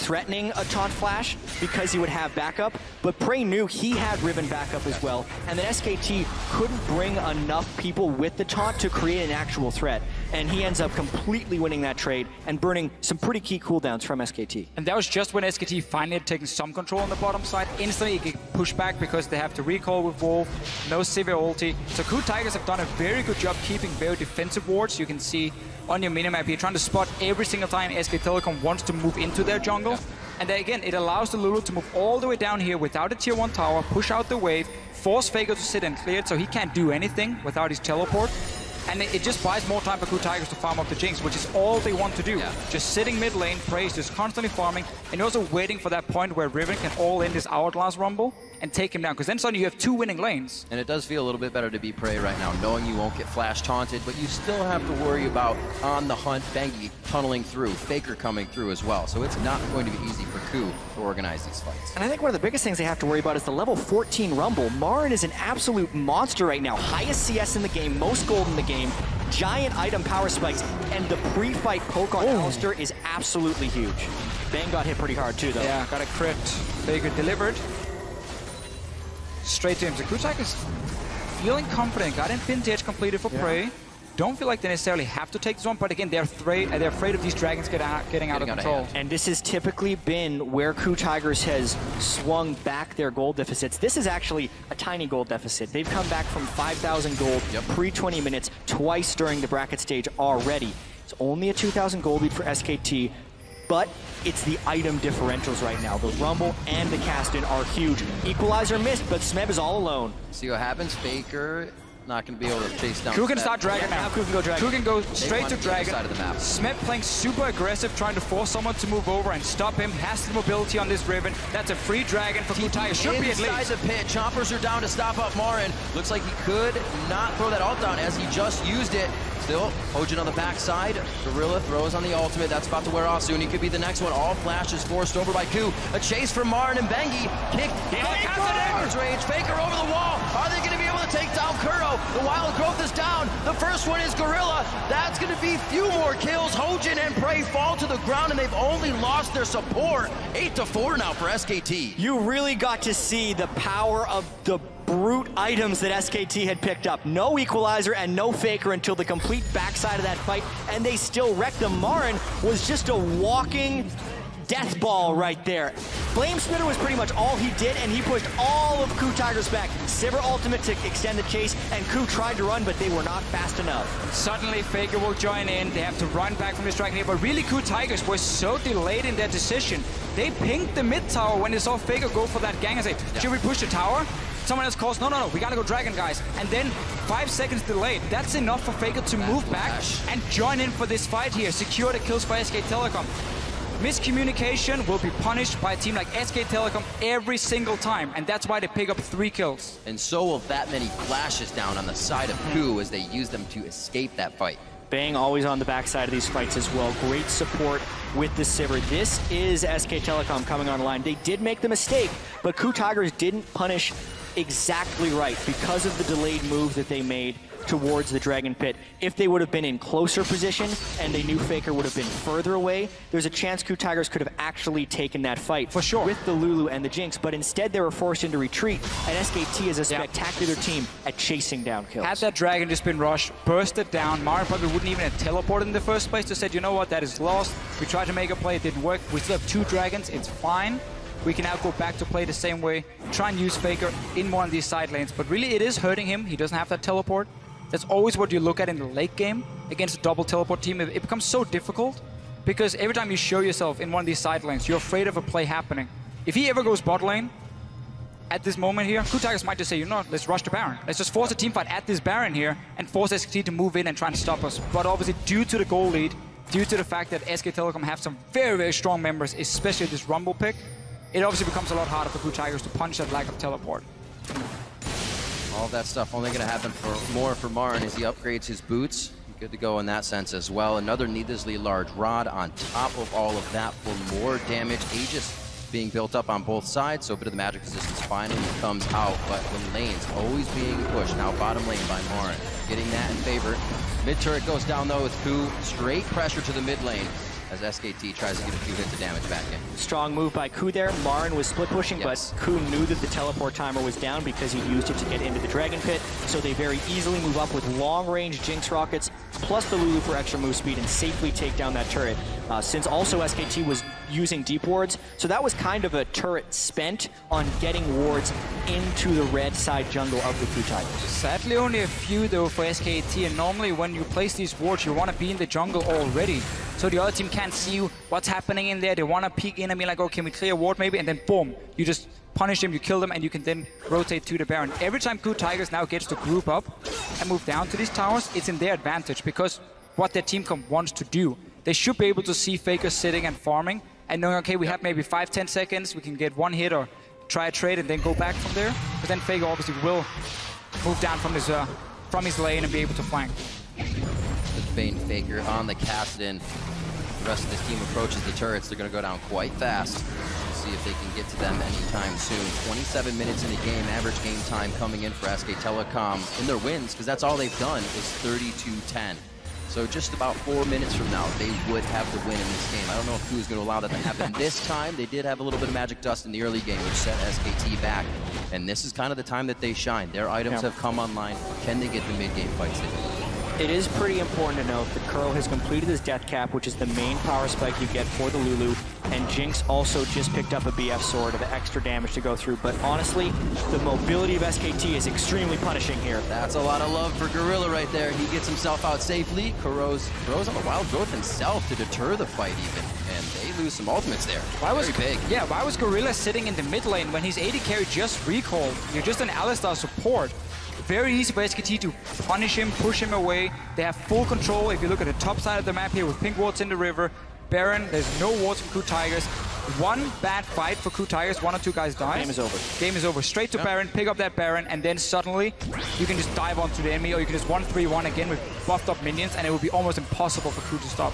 threatening a taunt flash because he would have backup, but Prey knew he had Riven backup as well, and then SKT couldn't bring enough people with the taunt to create an actual threat, and he ends up completely winning that trade and burning some pretty key cooldowns from SKT. And that was just when SKT finally had taken some control on the bottom side. Instantly it get pushed back because they have to recall with Wolf, no Sivir ulti. So Coup Tigers have done a very good job keeping very defensive wards. You can see on your minimap here, trying to spot every single time SK Telecom wants to move into their jungle. And then again, it allows the Lulu to move all the way down here without a tier 1 tower, push out the wave, force Faker to sit and clear it so he can't do anything without his teleport. And it just buys more time for Coup Tigers to farm up the Jinx, which is all they want to do. Just sitting mid lane, Prey is just constantly farming, and also waiting for that point where Riven can all in this Hourglass Rumble and take him down, because then suddenly you have 2 winning lanes. And it does feel a little bit better to be Prey right now, knowing you won't get flash taunted, but you still have to worry about on the hunt, Bengi tunneling through, Faker coming through as well. So it's not going to be easy for Coup to organize these fights. And I think one of the biggest things they have to worry about is the level 14 Rumble. Marin is an absolute monster right now. Highest CS in the game, most gold in the game, giant item power spikes, and the pre-fight poke on Alistar is absolutely huge. Bang got hit pretty hard too, though. Yeah, got a crit. Faker delivered. Straight to him. So Coup Tigers feeling confident. Got Vintage completed for Prey. Don't feel like they necessarily have to take this one, but again, they're afraid of these dragons getting out of control. And this has typically been where Coup Tigers has swung back their gold deficits. This is actually a tiny gold deficit. They've come back from 5,000 gold pre-20 minutes twice during the bracket stage already. It's only a 2,000 gold lead for SKT. but it's the item differentials right now. The Rumble and the Caston are huge. Equalizer missed, but Smeb is all alone. See what happens. Faker not going to be able to chase down. Ku can start Dragon now. Ku can go Dragon. Ku can go straight to Dragon. Side of the map. Smeb playing super aggressive, trying to force someone to move over and stop him. Has the mobility on this Riven. That's a free Dragon for Kutai. Should be at least. Inside the pit. Chompers are down to stop up Marin. Looks like he could not throw that ult down as he just used it. Still, Hojin on the backside. Gorilla throws on the ultimate. That's about to wear off soon. He could be the next one. All flashes forced over by Ku. A chase from Marin and Bengi. Kicked. Faker's rage. Faker over the wall. Are they going to be able to take down Kuro? The wild growth is down. The first one is Gorilla. That's going to be few more kills. Hojin and Prey fall to the ground, and they've only lost their support. 8-4 now for SKT. You really got to see the power of the brute items that SKT had picked up. No Equalizer and no Faker until the complete backside of that fight, and they still wrecked them. Marin was just a walking death ball right there. Flame Spitter was pretty much all he did, and he pushed all of Ku Tiger's back. Sivir ultimate to extend the chase, and Ku tried to run, but they were not fast enough. Suddenly, Faker will join in. They have to run back from this Dragon here, but really, Ku Tigers were so delayed in their decision. They pinged the mid tower when they saw Faker go for that gang and say, should we push the tower? Someone else calls, no, we gotta go Dragon, guys. And then 5 seconds delayed. That's enough for Faker to move back and join in for this fight here. Secure the kills for SK Telecom. Miscommunication will be punished by a team like SK Telecom every single time, and that's why they pick up 3 kills. And so will that many flashes down on the side of Ku as they use them to escape that fight. Bang always on the backside of these fights as well. Great support with the Sivir. This is SK Telecom coming online. They did make the mistake, but Ku Tigers didn't punish exactly right because of the delayed move that they made towards the Dragon Pit. If they would have been in closer position and they knew Faker would have been further away, there's a chance Ku Tigers could have actually taken that fight for sure with the Lulu and the Jinx, but instead they were forced into retreat, and SKT is a spectacular team at chasing down kills. Had that Dragon just been rushed, bursted down, Marin probably wouldn't even have teleported in the first place. They said, you know what, that is lost. We tried to make a play, it didn't work. We still have 2 Dragons, it's fine. We can now go back to play the same way, try and use Faker in more of these side lanes, but really it is hurting him. He doesn't have that teleport. That's always what you look at in the late game against a double teleport team. It becomes so difficult because every time you show yourself in one of these side lanes, you're afraid of a play happening. If he ever goes bot lane, at this moment here, Ku Tigers might just say, you know what, let's rush the Baron. Let's just force a team fight at this Baron here and force SKT to move in and try and stop us. But obviously, due to the goal lead, due to the fact that SK Telecom have some very, very strong members, especially this Rumble pick, it obviously becomes a lot harder for Ku Tigers to punch that lack of teleport. All that stuff only going to happen for Marin as he upgrades his boots. Good to go in that sense as well. Another needlessly large rod on top of all of that for more damage. Aegis being built up on both sides, so a bit of the magic resistance finally comes out, but when lane's always being pushed. Now bottom lane by Marin, getting that in favor. Mid turret goes down though with Ku. Straight pressure to the mid lane as SKT tries to get a few hits of damage back in. Strong move by Ku there. Marin was split pushing, but Ku knew that the teleport timer was down because he used it to get into the Dragon Pit, so they very easily move up with long-range Jinx rockets, plus the Lulu for extra move speed, and safely take down that turret. Since also SKT was using deep wards, so that was kind of a turret spent on getting wards into the red side jungle of the Ku Tigers. Sadly, only a few though for SKT, and normally when you place these wards, you want to be in the jungle already, so the other team can't see what's happening in there. They want to peek in and be like, oh, can we clear a ward maybe? And then boom, you just punish them, you kill them, and you can then rotate to the Baron. Every time Ku Tigers now gets to group up and move down to these towers, it's in their advantage because what their team comp wants to do. They should be able to see Faker sitting and farming and knowing, okay, we have maybe 5-10 seconds, we can get one hit or try a trade and then go back from there. But then Faker obviously will move down from his lane and be able to flank. The Bane Faker on the Caston. The rest of this team approaches the turrets. They're going to go down quite fast. We'll see if they can get to them anytime soon. 27 minutes in the game, average game time coming in for SK Telecom in their wins, because that's all they've done, is 32-10. So just about 4 minutes from now, they would have the win in this game. I don't know if Ku's going to allow that to happen this time. They did have a little bit of magic dust in the early game, which set SKT back. And this is kind of the time that they shine. Their items have come online. Can they get the mid-game fights they need? It is pretty important to note that Kuro has completed his death cap, which is the main power spike you get for the Lulu, and Jinx also just picked up a BF sword of extra damage to go through. But honestly, the mobility of SKT is extremely punishing here. That's a lot of love for Gorilla right there. He gets himself out safely. Kuro's throws on the wild growth himself to deter the fight even, and they lose some ultimates there. Very big. Yeah, why was Gorilla sitting in the mid lane when his AD carry just recalled? You're just an Alistar support. Very easy for SKT to punish him, push him away. They have full control. If you look at the top side of the map here with pink wards in the river, Baron, there's no wards from Crew Tigers. One bad fight for Crew Tigers, 1 or 2 guys die. Game is over. Game is over. Straight to Baron, pick up that Baron, and then suddenly you can just dive onto the enemy, or you can just 1-3-1 again with buffed up minions, and it will be almost impossible for Crew to stop.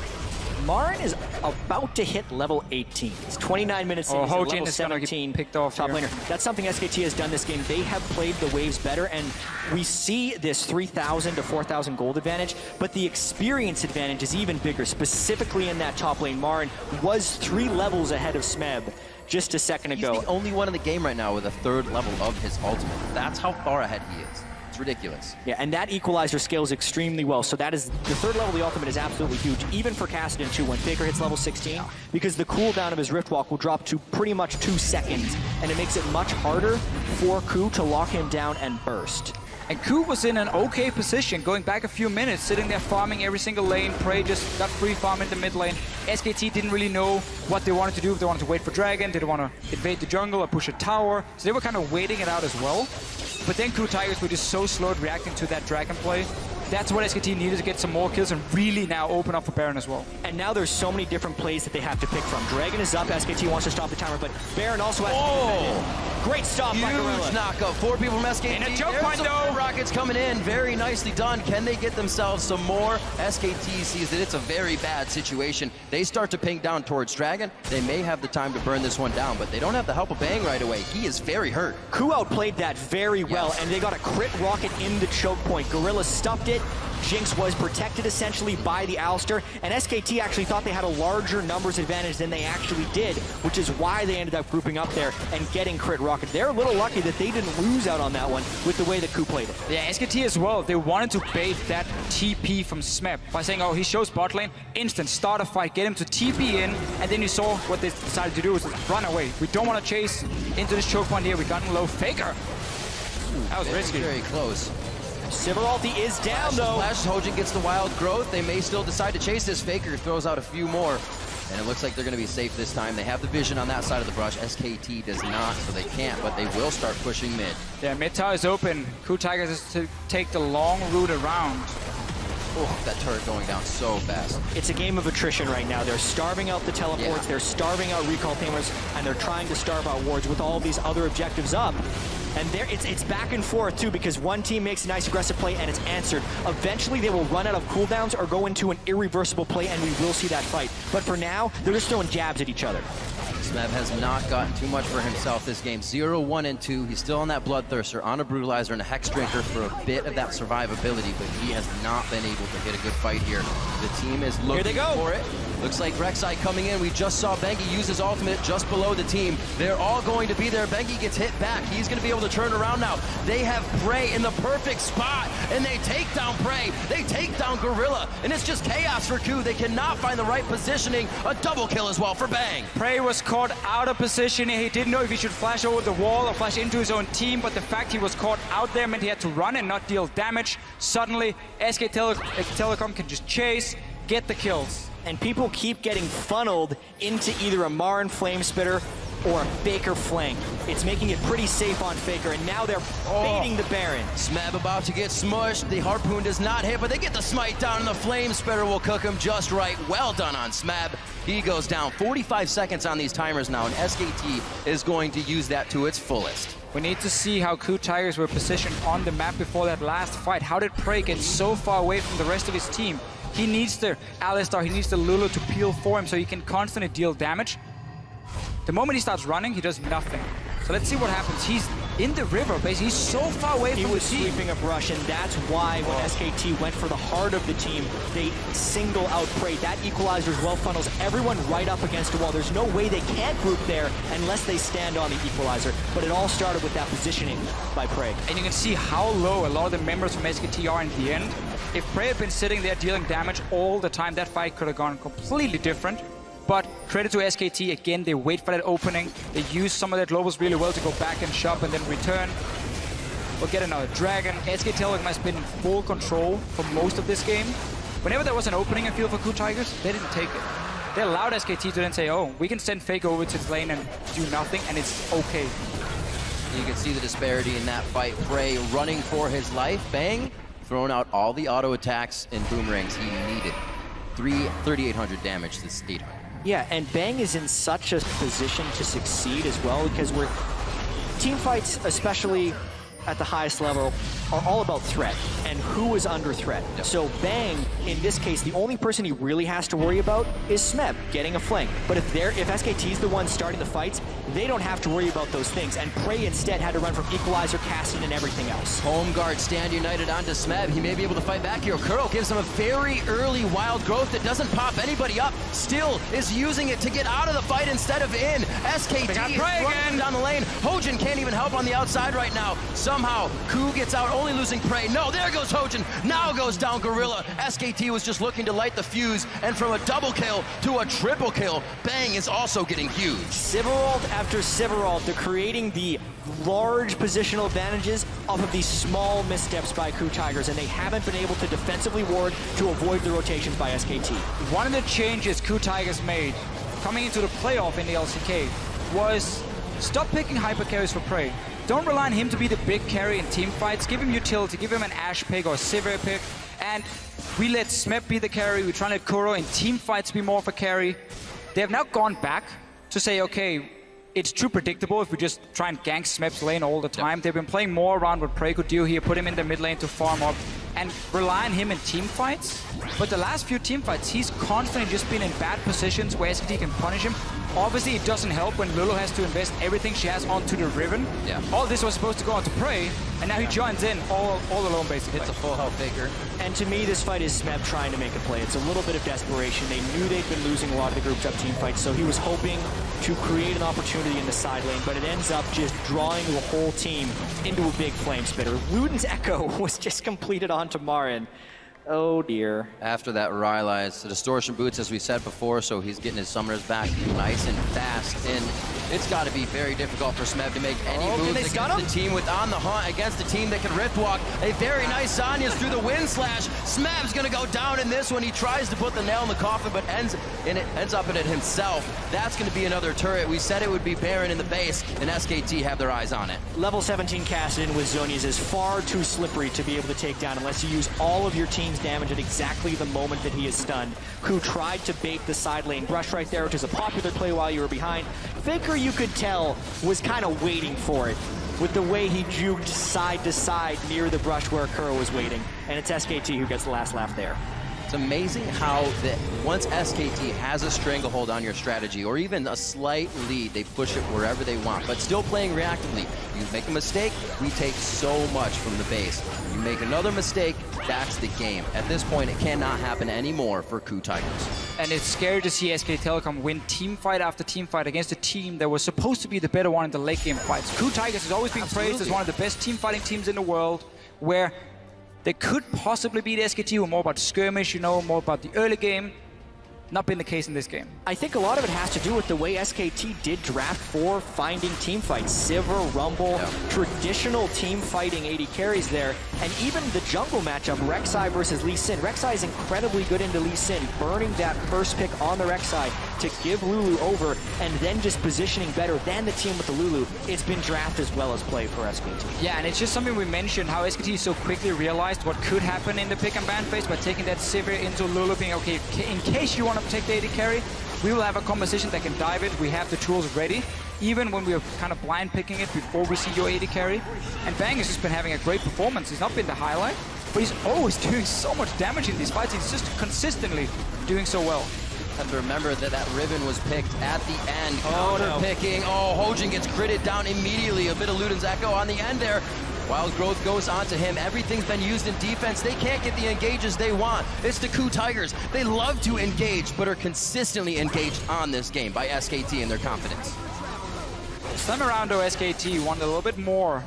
Marin is about to hit level 18. It's 29 minutes in, he's at level 17, picked off top here. laner. That's something SKT has done this game. They have played the waves better, and we see this 3,000 to 4,000 gold advantage, but the experience advantage is even bigger, specifically in that top lane. Marin was 3 levels ahead of Smeb just a second ago. He's the only one in the game right now with a 3rd level of his ultimate. That's how far ahead he is. Ridiculous. Yeah, and that equalizer scales extremely well. So that is the 3rd level of the ultimate is absolutely huge, even for Kassadin too, when Faker hits level 16, because the cooldown of his Rift Walk will drop to pretty much 2 seconds, and it makes it much harder for Ku to lock him down and burst. And Ku was in an okay position, going back a few minutes, sitting there farming every single lane. Prey just got free farm in the mid lane. SKT didn't really know what they wanted to do, if they wanted to wait for Dragon, did they want to invade the jungle or push a tower. So they were kind of waiting it out as well. But then Crew Tigers were just so slow at reacting to that Dragon play. That's what SKT needed to get some more kills and really now open up for Baron as well. And now there's so many different plays that they have to pick from. Dragon is up, SKT wants to stop the timer, but Baron also has to defend it. Great stop by Gorilla. Huge knockup. 4 people from SKT. And a choke point though. Rockets coming in. Very nicely done. Can they get themselves some more? SKT sees that it's a very bad situation. They start to ping down towards Dragon. They may have the time to burn this one down, but they don't have the help of Bang right away. He is very hurt. Ku outplayed that very well, and they got a crit rocket in the choke point. Gorilla stuffed it. Jinx was protected essentially by the Alistar, and SKT actually thought they had a larger numbers advantage than they actually did, which is why they ended up grouping up there and getting crit rocket. They're a little lucky that they didn't lose out on that one with the way that Ku played it. Yeah, SKT as well, they wanted to bait that TP from Smeb by saying, oh, he shows bot lane, instant, start a fight, get him to TP in, and then you saw what they decided to do was run away. We don't want to chase into this choke point here, we got in low. Faker! That was risky. Very close. Sivir ulti is down though. Flash, Hojin gets the wild growth. They may still decide to chase this. Faker throws out a few more. And it looks like they're going to be safe this time. They have the vision on that side of the brush. SKT does not, so they can't, but they will start pushing mid. Yeah, mid tower is open. Crew Tigers is to take the long route around. Oh, that turret going down so fast. It's a game of attrition right now. They're starving out the teleports, they're starving out recall tamers, and they're trying to starve out wards with all these other objectives up. And it's back and forth too, because one team makes a nice aggressive play and it's answered. Eventually they will run out of cooldowns or go into an irreversible play, and we will see that fight. But for now, they're just throwing jabs at each other. Smeb has not gotten too much for himself this game. 0, 1, and 2. He's still on that Bloodthirster, on a Brutalizer, and a Hex Drinker for a bit of that survivability, but he has not been able to hit a good fight here. The team is looking for it. Looks like Rek'Sai coming in. We just saw Bengi use his ultimate just below the team. They're all going to be there. Bengi gets hit back. He's going to be able to turn around now. They have Prey in the perfect spot, and they take down Prey. They take down Gorilla, and it's just chaos for Ku. They cannot find the right positioning. A double kill as well for Bang. Prey was caught out of position. He didn't know if he should flash over the wall or flash into his own team, but the fact he was caught out there meant he had to run and not deal damage. Suddenly, SK Telecom can just chase, get the kills. And people keep getting funneled into either a Marin Flamespitter or a Faker flank. It's making it pretty safe on Faker, and now they're baiting the Baron. Smeb about to get smushed. The Harpoon does not hit, but they get the smite down, and the Flamespitter will cook him just right. Well done on Smeb. He goes down. 45 seconds on these timers now, and SKT is going to use that to its fullest. We need to see how Crew Tigers were positioned on the map before that last fight. How did Prey get so far away from the rest of his team? He needs the Alistar, he needs the Lulu to peel for him so he can constantly deal damage. The moment he starts running, he does nothing. So let's see what happens. He's in the river, basically. He's so far away from the team. He was sweeping a brush, and that's why when SKT went for the heart of the team, they single out Prey. That equalizer as well funnels everyone right up against the wall. There's no way they can't group there unless they stand on the equalizer. But it all started with that positioning by Prey. And you can see how low a lot of the members from SKT are in the end. If Prey had been sitting there dealing damage all the time, that fight could have gone completely different. But credit to SKT, again, they wait for that opening. They use some of their globals really well to go back and shop and then return. We'll get another Dragon. SK Telecom has been in full control for most of this game. Whenever there was an opening, I feel, for Crew Tigers, they didn't take it. They allowed SKT to then say, oh, we can send Faker over to the lane and do nothing, and it's okay. You can see the disparity in that fight. Prey running for his life. Bang, throwing out all the auto attacks and boomerangs he needed. 3,800 damage to 800. Yeah, and Bang is in such a position to succeed as well, because team fights, especially at the highest level, are all about threat and who is under threat. Yep. So Bang, in this case, the only person he really has to worry about is Smeb getting a flank. But if SKT's the one starting the fights, they don't have to worry about those things. And Prey instead had to run from Equalizer, Casting, and everything else. Home guard stand united onto Smeb. He may be able to fight back here. Kuro gives him a very early wild growth that doesn't pop anybody up. Still is using it to get out of the fight instead of in. SKT is running down the lane. Hojin can't even help on the outside right now. Somehow, Ku gets out, only losing Prey. No, there goes Hojin. Now goes down Gorilla. SKT was just looking to light the fuse, and from a double kill to a triple kill, Bang is also getting huge. Sivarald after Sivarald, they're creating the large positional advantages off of these small missteps by Ku Tigers, and they haven't been able to defensively ward to avoid the rotations by SKT. One of the changes Ku Tigers made coming into the playoff in the LCK was stop picking hyper carries for Prey. Don't rely on him to be the big carry in team fights. Give him utility, give him an Ashe pick or a Sivir pick, and we let Smeb be the carry. We try to let Kuro in team fights be more of a carry. They have now gone back to say, okay, it's too predictable if we just try and gank Smeb's lane all the time. Yep. They've been playing more around what Prey could do here, put him in the mid lane to farm up, and rely on him in team fights. But the last few team fights, he's constantly just been in bad positions where SKT can punish him. Obviously, it doesn't help when Lulu has to invest everything she has onto the Riven. Yeah. All this was supposed to go onto Prey, and now he joins in all alone, basically. It's a full health Faker. And to me, this fight is Smeb trying to make a play. It's a little bit of desperation. They knew they'd been losing a lot of the groups up team fights, so he was hoping to create an opportunity in the side lane, but it ends up just drawing the whole team into a big flame spitter. Luden's Echo was just completed onto Marin. Oh dear. After that Rylai's the distortion boots, as we said before, so he's getting his summoners back nice and fast. And it's got to be very difficult for Smeb to make any moves against the team with On the Hunt, against the team that can Rift Walk. A very nice Zanya's through the wind slash. Smeb's going to go down in this one. He tries to put the nail in the coffin, but ends up in it himself. That's going to be another turret. We said it would be Baron in the base, and SKT have their eyes on it. Level 17 Kassadin with Zhonya's is far too slippery to be able to take down unless you use all of your team's damage at exactly the moment that he is stunned. Ku tried to bait the side lane brush right there, which is a popular play while you were behind. Faker, you could tell, was kind of waiting for it with the way he juked side to side near the brush where Kuro was waiting. And it's SKT who gets the last laugh there. It's amazing how that once SKT has a stranglehold on your strategy or even a slight lead, they push it wherever they want, but still playing reactively. You make a mistake, we take so much from the base. You make another mistake, that's the game. At this point, it cannot happen anymore for Ku Tigers. And it's scary to see SK Telecom win team fight after team fight against a team that was supposed to be the better one in the late game fights. Ku Tigers has always been praised as one of the best team fighting teams in the world, where they could possibly beat SKT, who are more about skirmish, you know, more about the early game. Not been the case in this game. I think a lot of it has to do with the way SKT did draft for finding team fights. Sivir, Rumble, traditional team fighting AD carries there. And even the jungle matchup, Rek'Sai versus Lee Sin. Rek'Sai is incredibly good into Lee Sin, burning that first pick on the Rek'Sai to give Lulu over, and then just positioning better than the team with the Lulu. It's been draft as well as play for SKT. Yeah, and it's just something we mentioned, how SKT so quickly realized what could happen in the pick and ban phase by taking that Sivir into Lulu, being okay, in case you want to take the AD carry, we will have a composition that can dive it. We have the tools ready, even when we're kind of blind picking it before we see your AD carry. And Bang has just been having a great performance. He's not been the highlight, but he's always doing so much damage in these fights. He's just consistently doing so well. Have to remember that that Riven was picked at the end. Counter picking. Oh, Hojin gets critted down immediately. A bit of Luden's Echo on the end there. Wild Growth goes onto him. Everything's been used in defense. They can't get the engages they want. It's the Ku Tigers. They love to engage, but are consistently engaged on this game by SKT and their confidence. This time around, though, SKT wanted a little bit more.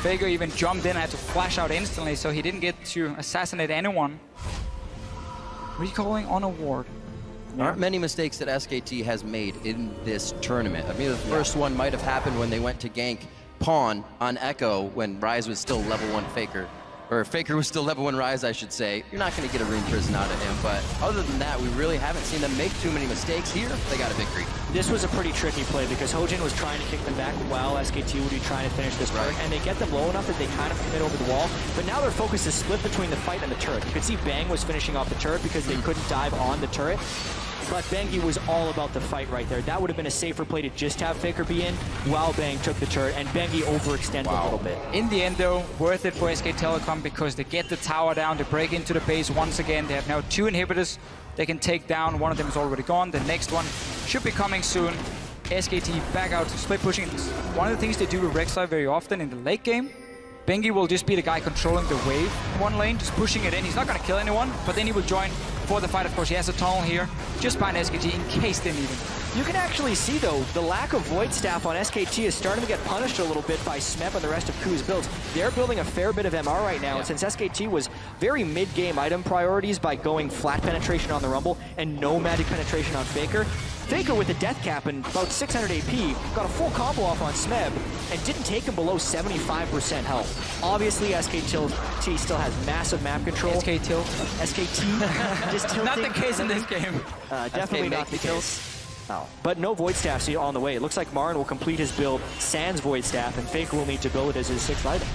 Faker even jumped in and had to flash out instantly, so he didn't get to assassinate anyone. Recalling on a ward. There aren't many mistakes that SKT has made in this tournament. I mean, the first one might have happened when they went to gank Pawn on Echo when Ryze was still level 1 Faker. or Faker was still level 1 rise, I should say, you're not going to get a rune prison out of him. But other than that, we really haven't seen them make too many mistakes here. They got a victory. This was a pretty tricky play because Hojin was trying to kick them back while SKT would be trying to finish this turret, and they get them low enough that they kind of commit over the wall. But now their focus is split between the fight and the turret. You could see Bang was finishing off the turret because they couldn't dive on the turret. But Bengi was all about the fight right there. That would have been a safer play to just have Faker be in while Bang took the turret, and Bengi overextended a little bit. In the end, though, worth it for SK Telecom because they get the tower down, they break into the base once again. They have now 2 inhibitors they can take down. One of them is already gone. The next one should be coming soon. SKT back out to split pushing. One of the things they do with Rek'Sai very often in the late game, Bengi will just be the guy controlling the wave in one lane, just pushing it in. He's not going to kill anyone, but then he will join for the fight. Of course, he has a tunnel here, just behind SKT in case they need him. You can actually see, though, the lack of Void Staff on SKT is starting to get punished a little bit by Smeb and the rest of Ku's builds. They're building a fair bit of MR right now, and since SKT was very mid-game item priorities by going flat penetration on the Rumble and no magic penetration on Faker, Faker with a death cap and about 600 AP got a full combo off on Smeb and didn't take him below 75% health. Obviously, SKT still has massive map control. SK tilt. SKT just tilting. Not the case in this game. Definitely not the case. Oh. But no Void Staff on the way. It looks like Marin will complete his build sans Void Staff, and Faker will need to build it as his 6th item.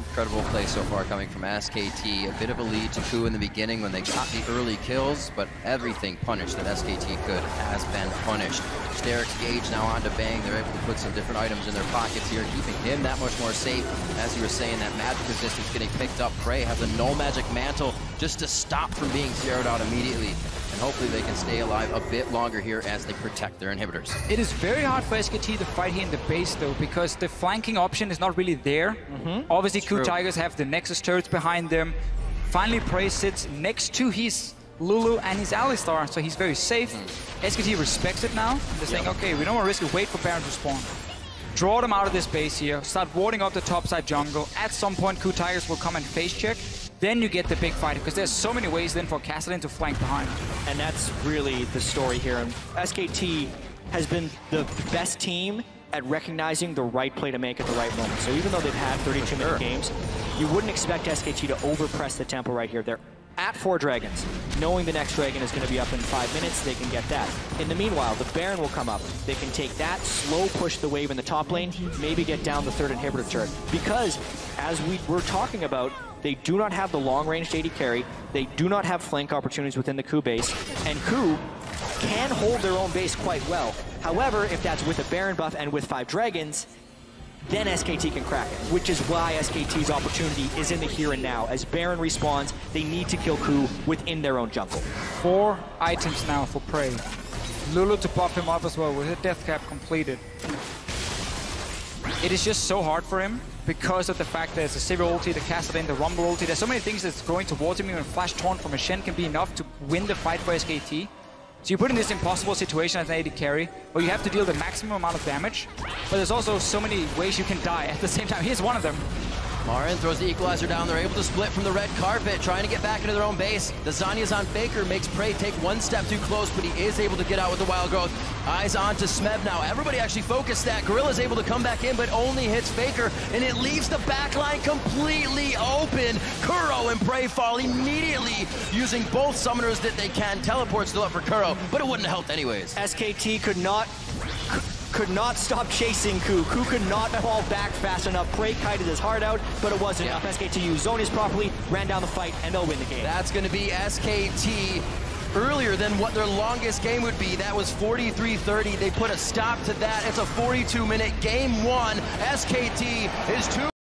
Incredible play so far coming from SKT. A bit of a lead to Ku in the beginning when they got the early kills, but everything punished that SKT could has been punished. Sterik's Gauge now onto Bang. They're able to put some different items in their pockets here, keeping him that much more safe. As you were saying, that magic resistance getting picked up. Prey has a null magic mantle just to stop from being zeroed out immediately. And hopefully they can stay alive a bit longer here as they protect their inhibitors. It is very hard for SKT to fight here in the base, though, because the flanking option is not really there. Obviously, Ku Tigers have the Nexus turrets behind them. Finally, Prey sits next to his Lulu and his Alistar, so he's very safe. SKT respects it now. They're saying, okay, we don't want to risk it. Wait for Baron to spawn. Draw them out of this base here. Start warding up the topside jungle. At some point, Ku Tigers will come and face check. Then you get the big fight, because there's so many ways then for Kassadin to flank behind. And that's really the story here. And SKT has been the best team at recognizing the right play to make at the right moment. So even though they've had 32-minute games, you wouldn't expect SKT to overpress the tempo right here. They're at 4 dragons. Knowing the next dragon is going to be up in 5 minutes, they can get that. In the meanwhile, the Baron will come up. They can take that, slow push the wave in the top lane, maybe get down the 3rd inhibitor turret. Because, as we were talking about, they do not have the long-range AD carry, they do not have flank opportunities within the Ku base, and Ku can hold their own base quite well. However, if that's with a Baron buff and with 5 dragons, then SKT can crack it, which is why SKT's opportunity is in the here and now. As Baron respawns, they need to kill Ku within their own jungle. 4 items now for Prey. Lulu to buff him up as well with a death cap completed. It is just so hard for him because of the fact that there's a Sivir ulti, the Kassadin, the Rumble ulti. There's so many things that's going towards him. Even Flash Taunt from a Shen can be enough to win the fight for SKT. So you put in this impossible situation as an AD carry, where you have to deal the maximum amount of damage, but there's also so many ways you can die at the same time. Here's one of them. Marin throws the equalizer down. They're able to split from the red carpet, trying to get back into their own base. The Zanya's on Faker, makes Prey take 1 step too close, but he is able to get out with the Wild Growth. Eyes on to Smeb now. Everybody actually focused that. Gorilla's able to come back in, but only hits Faker, and it leaves the backline completely open. Kuro and Prey fall immediately, using both summoners that they can. Teleport still up for Kuro, but it wouldn't have helped anyways. SKT could not stop chasing Ku. Ku could not fall back fast enough. Prey kited his heart out, but it wasn't enough. SKT used Zonius properly, ran down the fight, and they'll win the game. That's going to be SKT earlier than what their longest game would be. That was 43-30. They put a stop to that. It's a 42-minute game 1. SKT is 2